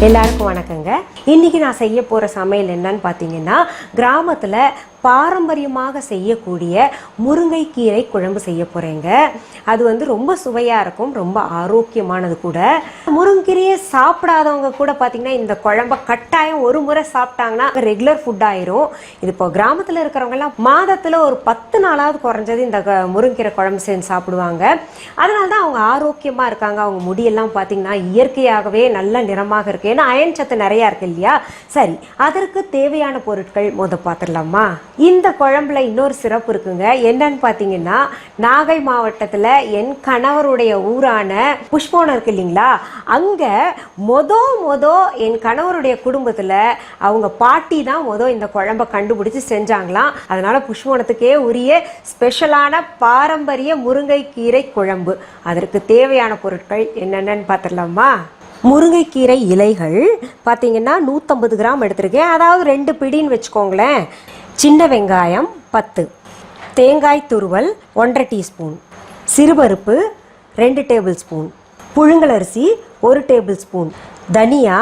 எல்லாருக்கும் வணக்கங்க. இன்னைக்கு நான் செய்ய போற சமையல் என்னன்னு பார்த்தீங்கன்னா, கிராமத்துல பாரம்பரியமாக செய்யக்கூடிய முருங்கைக்கீரை குழம்பு செய்ய போறேங்க. அது வந்து ரொம்ப சுவையா இருக்கும், ரொம்ப ஆரோக்கியமானது கூட. முருங்கைக்கீரையை சாப்பிடாதவங்க கூட பார்த்தீங்கன்னா இந்த குழம்ப கட்டாயம் ஒரு முறை சாப்பிட்டாங்கன்னா ரெகுலர் ஃபுட் ஆயிரும். இது இப்போ கிராமத்தில் இருக்கிறவங்க எல்லாம் மாதத்துல ஒரு 10 நாளாவது குறைஞ்சது இந்த முருங்கைக்கீரை குழம்பு செஞ்சு சாப்பிடுவாங்க. அதனால தான் அவங்க ஆரோக்கியமா இருக்காங்க. அவங்க முடியெல்லாம் பார்த்தீங்கன்னா இயற்கையாகவே நல்ல நிறமாக இருக்கு. ஏன்னா அயன் சத்து நிறைய இருக்கு இல்லையா? சரி, அதற்கு தேவையான பொருட்கள் பார்த்துடலாமா? இந்த குழம்புல இன்னொரு சிறப்பு இருக்குங்க. என்னன்னு பார்த்தீங்கன்னா, நாகை மாவட்டத்தில் என் கணவருடைய ஊரான புஷ்பவனம் இருக்கு இல்லைங்களா, அங்க என் கணவருடைய குடும்பத்தில் அவங்க பாட்டி தான் இந்த குழம்பை கண்டுபிடிச்சு செஞ்சாங்களாம். அதனால புஷ்பவனத்துக்கே உரிய ஸ்பெஷலான பாரம்பரிய முருங்கைக்கீரை குழம்பு. அதற்கு தேவையான பொருட்கள் என்னென்னு பார்த்துடலாமா? முருங்கைக்கீரை இலைகள் பார்த்தீங்கன்னா 150 கிராம் எடுத்திருக்கேன், அதாவது 2 பிடின்னு வச்சுக்கோங்களேன். சின்ன வெங்காயம் 10, தேங்காய் துருவல் 1/2 டீஸ்பூன், சிறுபருப்பு 2 டேபிள் ஸ்பூன், புழுங்கலரிசி 1 டேபிள் ஸ்பூன், தனியா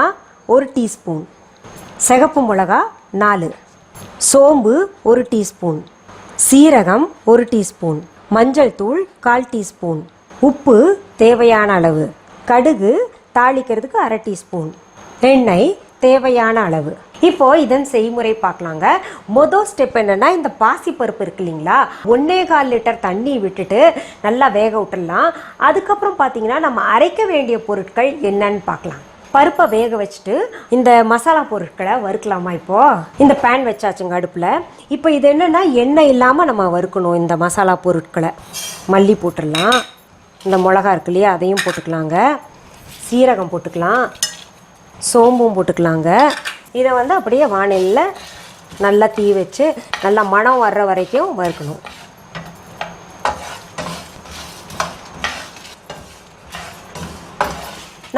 1 டீஸ்பூன், சிகப்பு மிளகா 4, சோம்பு 1 டீஸ்பூன், சீரகம் 1 டீஸ்பூன், மஞ்சள் தூள் 1/4 டீஸ்பூன், உப்பு தேவையான அளவு, கடுகு தாளிக்கிறதுக்கு 1/2 டீஸ்பூன், எண்ணெய் தேவையான அளவு. இப்போ இதன் செய்முறை பார்க்கலாங்க. மொதல் ஸ்டெப் என்னன்னா, இந்த பாசிப்பருப்பு இருக்கு இல்லைங்களா, 1.25 லிட்டர் தண்ணி விட்டுட்டு நல்லா வேக விட்டுடலாம். அதுக்கப்புறம் பார்த்தீங்கன்னா நம்ம அரைக்க வேண்டிய பொருட்கள் என்னன்னு பார்க்கலாம். பருப்பை வேக வச்சுட்டு இந்த மசாலா பொருட்களை வறுக்கலாமா? இப்போ இந்த பேன் வச்சாச்சுங்க அடுப்பில். இப்போ இது என்னன்னா, எண்ணெய் இல்லாமல் நம்ம வறுக்கணும் இந்த மசாலா பொருட்களை. மல்லி போட்டுடலாம், இந்த மிளகா இருக்கு இல்லையா அதையும் போட்டுக்கலாங்க, சீரகம் போட்டுக்கலாம், சோம்பும் போட்டுக்கலாங்க. இதை வந்து அப்படியே வாணலியில் நல்லா தீ வச்சு நல்லா மணம் வர்ற வரைக்கும் வறுக்கணும்.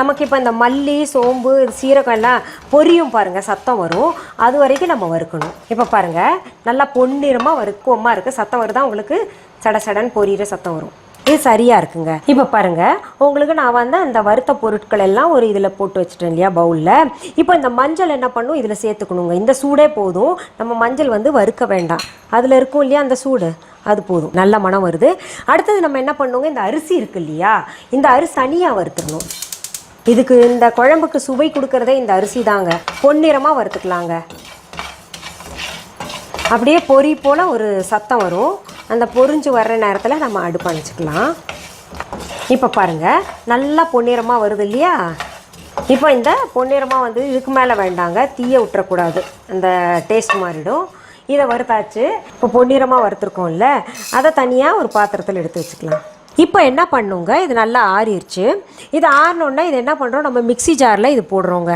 நமக்கு இப்போ இந்த மல்லி சோம்பு சீரகம் எல்லாம் பொரியும் பாருங்கள், சத்தம் வரும், அது வரைக்கும் நம்ம வறுக்கணும். இப்போ பாருங்கள் நல்லா பொன்னிறமாக வறுக்கமாக இருக்குது, சத்தம் வருதா உங்களுக்கு? சடசடன் பொரியிற சத்தம் வரும், இது சரியாக இருக்குங்க. இப்போ பாருங்கள், உங்களுக்கு நான் வந்து அந்த வறுத்த பொருட்கள் எல்லாம் ஒரு இதில் போட்டு வச்சுட்டேன் இல்லையா பவுலில். இப்போ இந்த மஞ்சள் என்ன பண்ணும், இதில் சேர்த்துக்கணுங்க. இந்த சூடே போதும், நம்ம மஞ்சள் வந்து வறுக்க வேண்டாம், அதில் இருக்கும் இல்லையா அந்த சூடு, அது போதும். நல்ல மனம் வருது. அடுத்தது நம்ம என்ன பண்ணுவோங்க, இந்த அரிசி இருக்கு இல்லையா, இந்த அரிசி தனியாக வறுத்துடணும். இதுக்கு இந்த குழம்புக்கு சுவை கொடுக்கறதே இந்த அரிசி தாங்க. பொன்னிறமாக வறுத்துக்கலாங்க. அப்படியே பொரி போல் ஒரு சத்தம் வரும், அந்த பொரிஞ்சு வர்ற நேரத்தில் நம்ம அடுப்பு அணைச்சிக்கலாம். இப்போ பாருங்கள் நல்லா பொன்னிறமாக வருது இல்லையா? இப்போ இந்த பொன்னிறமாக வந்து இதுக்கு மேலே வேண்டாங்க, தீயை விட்டுறக்கூடாது, அந்த டேஸ்ட் மாறிடும். இதை வறுத்தாச்சு. இப்போ பொன்னிறமாக வறுத்துருக்கோம்ல, அதை தனியாக ஒரு பாத்திரத்தில் எடுத்து வச்சுக்கலாம். இப்போ என்ன பண்ணுங்க, இது நல்லா ஆறிடுச்சு. இது ஆறினோன்னா இது என்ன பண்ணுறோம், நம்ம மிக்சி ஜாரில் இது போடுறோங்க.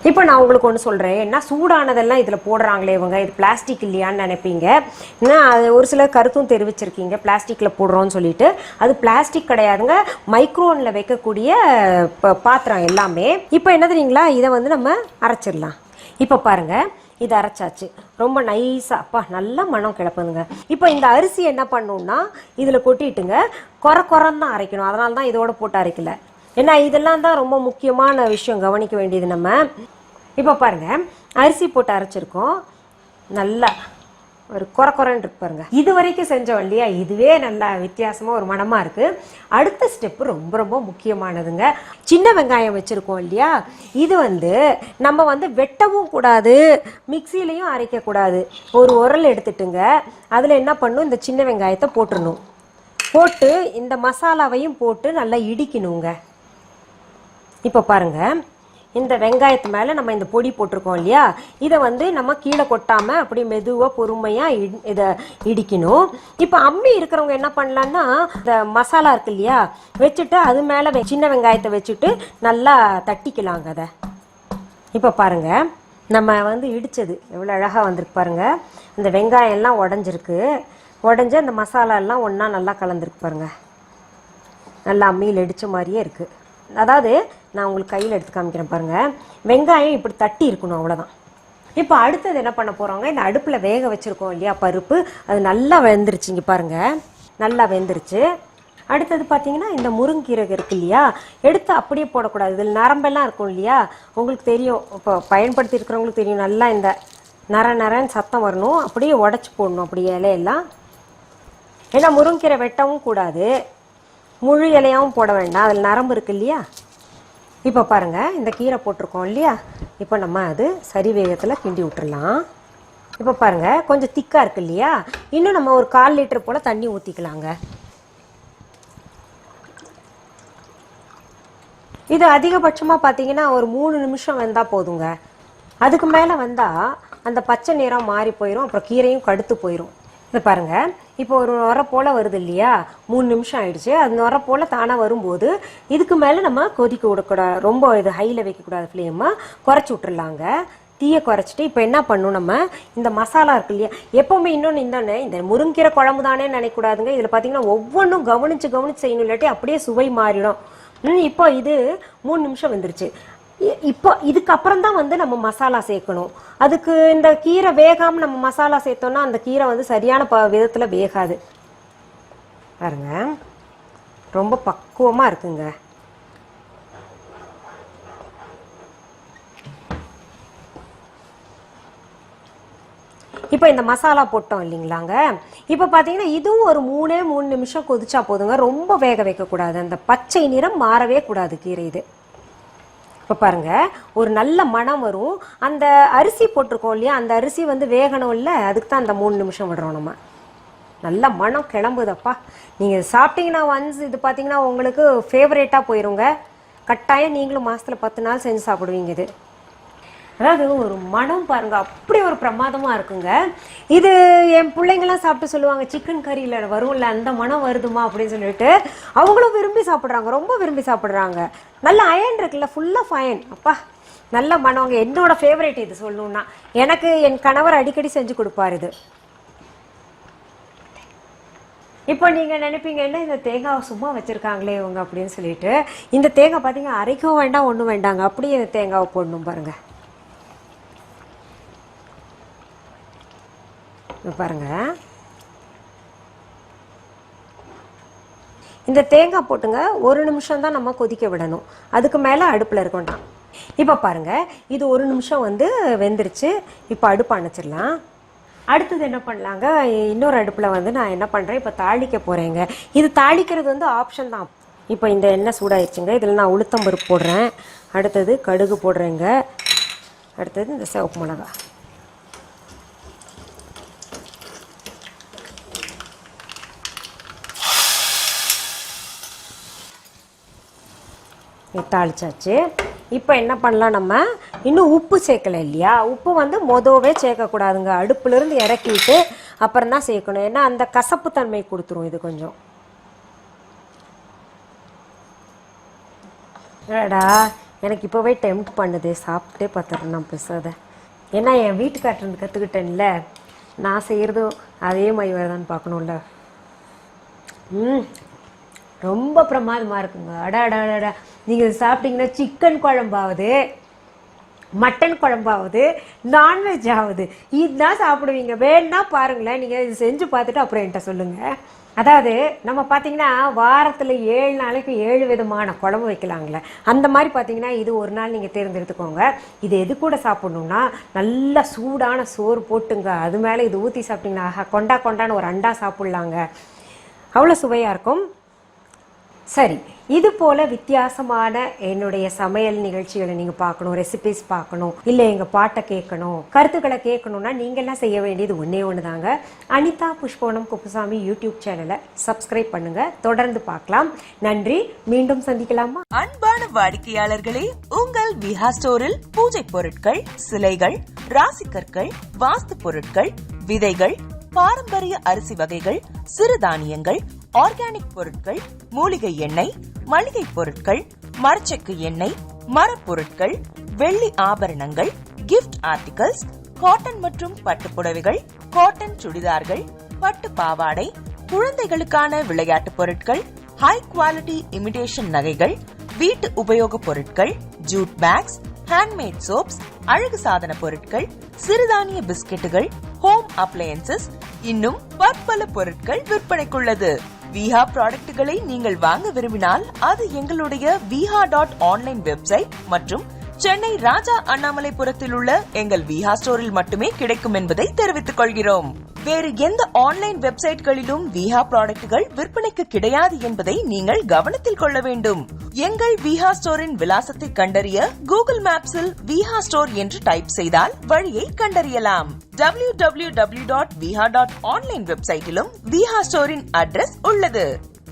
இப்போ நான் உங்களுக்கு ஒன்று சொல்கிறேன், என்ன சூடானதெல்லாம் இதில் போடுறாங்களே இவங்க, இது பிளாஸ்டிக் இல்லையான்னு நினைப்பீங்க. ஏன்னா அது ஒரு சில கருத்தும் தெரிவிச்சிருக்கீங்க பிளாஸ்டிக்கில் போடுறோன்னு சொல்லிட்டு. அது பிளாஸ்டிக் கிடையாதுங்க, மைக்ரோனில் வைக்கக்கூடிய பாத்திரம் எல்லாமே. இப்போ என்ன தெரியுங்களா, இதை வந்து நம்ம அரைச்சிடலாம். இப்போ பாருங்கள், இது அரைச்சாச்சு, ரொம்ப நைஸாக, அப்பா நல்லா மனம் கிளப்புதுங்க. இப்போ இந்த அரிசி என்ன பண்ணணுன்னா இதில் கொட்டிட்டுங்க, குறன்னு தான் அரைக்கணும். அதனால தான் இதோட போட்டு அரைக்கல. ஏன்னா இதெல்லாம் தான் ரொம்ப முக்கியமான விஷயம் கவனிக்க வேண்டியது நம்ம. இப்போ பாருங்கள், அரிசி போட்டு அரைச்சிருக்கோம், நல்லா ஒரு குறன்னு இருக்கு பாருங்க. இது வரைக்கும் செஞ்சோம் இல்லையா, இதுவே நல்லா வித்தியாசமாக ஒரு மனமாக இருக்குது. அடுத்த ஸ்டெப்பு ரொம்ப ரொம்ப முக்கியமானதுங்க. சின்ன வெங்காயம் வச்சுருக்கோம் இல்லையா, இது வந்து நம்ம வந்து வெட்டவும் கூடாது, மிக்சிலையும் அரைக்கக்கூடாது. ஒரு உரல் எடுத்துட்டுங்க, அதில் என்ன பண்ணணும், இந்த சின்ன வெங்காயத்தை போட்டுடணும். போட்டு இந்த மசாலாவையும் போட்டு நல்லா இடிக்கணுங்க. இப்போ பாருங்கள், இந்த வெங்காயத்து மேலே நம்ம இந்த பொடி போட்டிருக்கோம் இல்லையா, இதை வந்து நம்ம கீழே கொட்டாமல் அப்படி மெதுவாக பொறுமையாக இதை இடிக்கணும். இப்போ அம்மி இருக்கிறவங்க என்ன பண்ணலான்னா, இந்த மசாலா இருக்கு இல்லையா வச்சுட்டு அது மேலே சின்ன வெங்காயத்தை வச்சுட்டு நல்லா தட்டிக்கலாங்க அதை. இப்போ பாருங்கள், நம்ம வந்து இடித்தது எவ்வளோ அழகாக வந்திருக்கு பாருங்கள். இந்த வெங்காயம் எல்லாம் உடஞ்சி அந்த மசாலா எல்லாம் ஒன்றா நல்லா கலந்துருக்கு பாருங்கள். நல்லா அம்மியில் இடித்த மாதிரியே இருக்குது. அதாவது நான் உங்களுக்கு கையில் எடுத்து காமிக்கிறேன் பாருங்கள், வெங்காயம் இப்படி தட்டி இருக்கணும், அவ்வளோதான். இப்போ அடுத்தது என்ன பண்ண போகிறோங்க, இந்த அடுப்பில் வேக வச்சுருக்கோம் இல்லையா பருப்பு, அது நல்லா வெந்துருச்சு. இங்கே பாருங்கள், நல்லா வெந்துருச்சு. அடுத்தது பார்த்தீங்கன்னா இந்த முருங்கீரை இருக்கு இல்லையா, எடுத்து அப்படியே போடக்கூடாது. இதில் நரம்பெல்லாம் இருக்கும் இல்லையா, உங்களுக்கு தெரியும், இப்போ பயன்படுத்தி இருக்கிறவங்களுக்கு தெரியும். நல்லா இந்த நரன்னு சத்தம் வரணும், அப்படியே உடச்சி போடணும் அப்படியே இலையெல்லாம். ஏன்னா முருங்கீரை வெட்டவும் கூடாது, முழு இலையாகவும் போட வேண்டாம், அதில் நரம்பு இருக்கு இல்லையா. இப்போ பாருங்கள், இந்த கீரை போட்டிருக்கோம் இல்லையா, இப்போ நம்ம அது சரி வேகத்தில் கிண்டி விட்டுடலாம். இப்போ பாருங்கள், கொஞ்சம் திக்காக இருக்கு இல்லையா, இன்னும் நம்ம ஒரு 1/4 லிட்டர் போல் தண்ணி ஊற்றிக்கலாங்க. இது அதிகபட்சமாக பார்த்தீங்கன்னா ஒரு 3 நிமிஷம் வெந்தால் போதுங்க. அதுக்கு மேலே வந்தால் அந்த பச்சை நிறம் மாறி போயிடும், அப்புறம் கீரையும் கடுத்து போயிடும். இது பாருங்கள், இப்போ ஒரு நுரை போல் வருது இல்லையா, 3 நிமிஷம் ஆயிடுச்சு. அது நுரை போல் தானாக வரும்போது இதுக்கு மேலே நம்ம கொதிக்க விடக்கூடாது, ரொம்ப இது ஹையில் வைக்கக்கூடாது, ஃப்ளேமை குறைச்சி விட்டுருலாங்க. தீயை குறைச்சிட்டு இப்போ என்ன பண்ணணும், நம்ம இந்த மசாலா இருக்கு இல்லையா, எப்போவுமே இன்னொன்று இந்த முருங்கீரை குழம்பு தானே நினைக்கூடாதுங்க. இதில் பார்த்தீங்கன்னா ஒவ்வொன்றும் கவனித்து செய்யணும், இல்லாட்டி அப்படியே சுவை மாறிடும். இப்போ இது 3 நிமிஷம் வந்துருச்சு. இப்போ இதுக்கப்புறம் தான் வந்து நம்ம மசாலா சேர்க்கணும். அதுக்கு இந்த கீரை வேகாமல் நம்ம மசாலா சேர்த்தோம்னா அந்த கீரை வந்து சரியான விதத்தில் வேகாது. பாருங்க, ரொம்ப பக்குவமாக இருக்குங்க. இப்போ இந்த மசாலா போட்டோம் இல்லைங்களாங்க, இப்போ பார்த்தீங்கன்னா இதுவும் ஒரு 3 நிமிஷம் கொதிச்சா போதுங்க. ரொம்ப வேக வைக்கக்கூடாது, அந்த பச்சை நிறம் மாறவே கூடாது கீரை இது. இப்போ பாருங்கள், ஒரு நல்ல மனம் வரும். அந்த அரிசி போட்டிருக்கோம் இல்லையா, அந்த அரிசி வந்து வேகணும் இல்லை, அதுக்கு தான் அந்த 3 நிமிஷம் விடுறோம் நம்ம. நல்ல மனம் கிளம்புதப்பா. நீங்கள் சாப்பிட்டீங்கன்னா ஒன்ஸ் இது பார்த்தீங்கன்னா உங்களுக்கு ஃபேவரேட்டாக போயிருங்க. கட்டாயம் நீங்களும் மாதத்தில் 10 நாள் செஞ்சு சாப்பிடுவீங்க. இது அதாவது ஒரு மனம் பாருங்க, அப்படி ஒரு பிரமாதமாக இருக்குங்க. இது என் பிள்ளைங்களாம் சாப்பிட்டு சொல்லுவாங்க, சிக்கன் கறியில் வரும்ல அந்த மனம் வருதுமா அப்படின்னு சொல்லிட்டு அவங்களும் விரும்பி சாப்பிட்றாங்க, ரொம்ப விரும்பி சாப்பிட்றாங்க. நல்ல அயன் இருக்குல்ல, ஃபுல்லாக அயன். அப்பா நல்ல மனவங்க. என்னோட ஃபேவரேட் இது சொல்லணும்னா. எனக்கு என் கணவர் அடிக்கடி செஞ்சு கொடுப்பார் இது. இப்போ நீங்கள் நினைப்பீங்க, என்ன இந்த தேங்காவை சும்மா வச்சுருக்காங்களே இவங்க அப்படின்னு சொல்லிட்டு. இந்த தேங்காய் பார்த்தீங்க அரைக்கவும் வேண்டாம், ஒன்றும் வேண்டாங்க, அப்படியே இந்த தேங்காவை போடணும் பாருங்கள். பாருங்க, இந்த தேங்காய் போட்டுங்க 1 நிமிஷம் தான் நம்ம கொதிக்க விடணும், அதுக்கு மேலே அடுப்பில் இருக்கணும். இப்போ பாருங்க, இது 1 நிமிஷம் வந்து வெந்துருச்சு. இப்போ அடுப்பு அணைச்சிடலாம். அடுத்தது என்ன பண்ணலாங்க, இன்னொரு அடுப்பில் வந்து நான் என்ன பண்ணுறேன், இப்போ தாளிக்க போகிறேங்க. இது தாளிக்கிறது வந்து ஆப்ஷன் தான். இப்போ இந்த எண்ணெய் சூடாயிடுச்சுங்க, இதில் நான் உளுத்தம் பருப்பு போடுறேன், அடுத்தது கடுகு போடுறேங்க, அடுத்தது இந்த சிவப்பு மிளகா. தாளிச்சாச்சு. இப்போ என்ன பண்ணலாம், நம்ம இன்னும் உப்பு சேர்க்கலை இல்லையா, உப்பு வந்து மொதவே சேர்க்கக்கூடாதுங்க, அடுப்புலேருந்து இறக்கிட்டு அப்புறம் தான் சேர்க்கணும். ஏன்னா அந்த கசப்பு தன்மை கொடுத்துரும் இது கொஞ்சம். ஏடா எனக்கு இப்போவே டெம்ப்ட் பண்ணுது, சாப்பிட்டே பார்த்துறேன் நான் பெருசாத. ஏன்னா என் வீட்டுக்காரருந்து கற்றுக்கிட்டேன்ல, நான் செய்கிறதும் அதே மாதிரி வருதான்னு பார்க்கணும்ல. ரொம்ப பிரமாதமாக இருக்குங்க. அடாடாடா, நீங்கள் சாப்பிட்டீங்கன்னா சிக்கன் குழம்பாவது, மட்டன் குழம்பாவது, நான்வெஜ் ஆகுது, இதுதான் சாப்பிடுவீங்க. வேணுன்னா பாருங்களேன், நீங்கள் இது செஞ்சு பார்த்துட்டு அப்புறம் என்கிட்ட சொல்லுங்கள். அதாவது நம்ம பார்த்தீங்கன்னா வாரத்தில் 7 நாளைக்கு 7 விதமான குழம்பு வைக்கலாங்களே, அந்த மாதிரி பார்த்தீங்கன்னா இது ஒரு நாள் நீங்கள் தேர்ந்தெடுத்துக்கோங்க. இது எது கூட சாப்பிட்ணுன்னா நல்லா சூடான சோறு போட்டுங்க, அது மேலே இது ஊற்றி சாப்பிட்டீங்கன்னா கொண்டான்னு ஒரு அண்டா சாப்பிட்லாங்க, அவ்வளோ சுவையாக இருக்கும். சரி, இது போல் வித்தியாசமான என்னுடைய சமையல் நிகழ்ச்சிகளை நீங்கள் பார்க்கணும், ரெசிபிஸ் பார்க்கணும், இல்லை எங்கள் பாட்டை கேட்கணும், கருத்துக்களை கேட்கணுன்னா நீங்கள்லாம் செய்ய வேண்டியது ஒன்று தாங்க. அனிதா புஷ்பவனம் குப்புசாமி யூடியூப் சேனலை சப்ஸ்கிரைப் பண்ணுங்கள், தொடர்ந்து பார்க்கலாம். நன்றி, மீண்டும் சந்திக்கலாமா? அன்பான வாடிக்கையாளர்களே, உங்கள் விஹா ஸ்டோரில் பூஜை பொருட்கள், சிலைகள், ராசிக்கற்கள், வாஸ்து பொருட்கள், விதைகள், பாரம்பரிய அரிசி வகைகள், சிறுதானியங்கள், ஆர்கானிக் பொருட்கள், மூலிகை எண்ணெய், மளிகை பொருட்கள், மரச்செக்கு எண்ணெய், மரப்பொருட்கள், வெள்ளி ஆபரணங்கள், கிஃப்ட் ஆர்டிகல்ஸ், காட்டன் மற்றும் பட்டு புடவைகள், காட்டன் சுடிதார்கள், பட்டு பாவாடை, குழந்தைகளுக்கான விளையாட்டு பொருட்கள், ஹை குவாலிட்டி இமிடேஷன் நகைகள், வீட்டு உபயோக பொருட்கள், ஜூட் பேக்ஸ், ஹேண்ட்மேட் சோப்ஸ், அழகு சாதன பொருட்கள், சிறுதானிய பிஸ்கெட்டுகள், ஹோம் அப்ளையன்சஸ், இன்னும் பற்பல பொருட்கள் விற்பனைக்குள்ளது. விஹா ப்ராடக்ட்களை நீங்கள் வாங்க விரும்பினால் அது எங்களுடைய viha.online வெப்சைட் மற்றும் சென்னை ராஜா அண்ணாமலைபுரத்தில் உள்ள எங்கள் விஹா ஸ்டோரில் மட்டுமே கிடைக்கும் என்பதை தெரிவித்துக் கொள்கிறோம். வேறு எந்த ஆன்லைன் வெப்சைட்களிலும் விஹா ப்ராடக்ட்கள் விற்பனைக்கு கிடையாது என்பதை நீங்கள் கவனத்தில் கொள்ள வேண்டும். எங்கள் விஹா ஸ்டோரின் விலாசத்தை கண்டறிய கூகுள் மேப்ஸில் விஹா ஸ்டோர் என்று டைப் செய்தால் வழியை கண்டறியலாம். www.viha.online வெப்சைட்டிலும் விஹா ஸ்டோரின் அட்ரஸ் உள்ளது.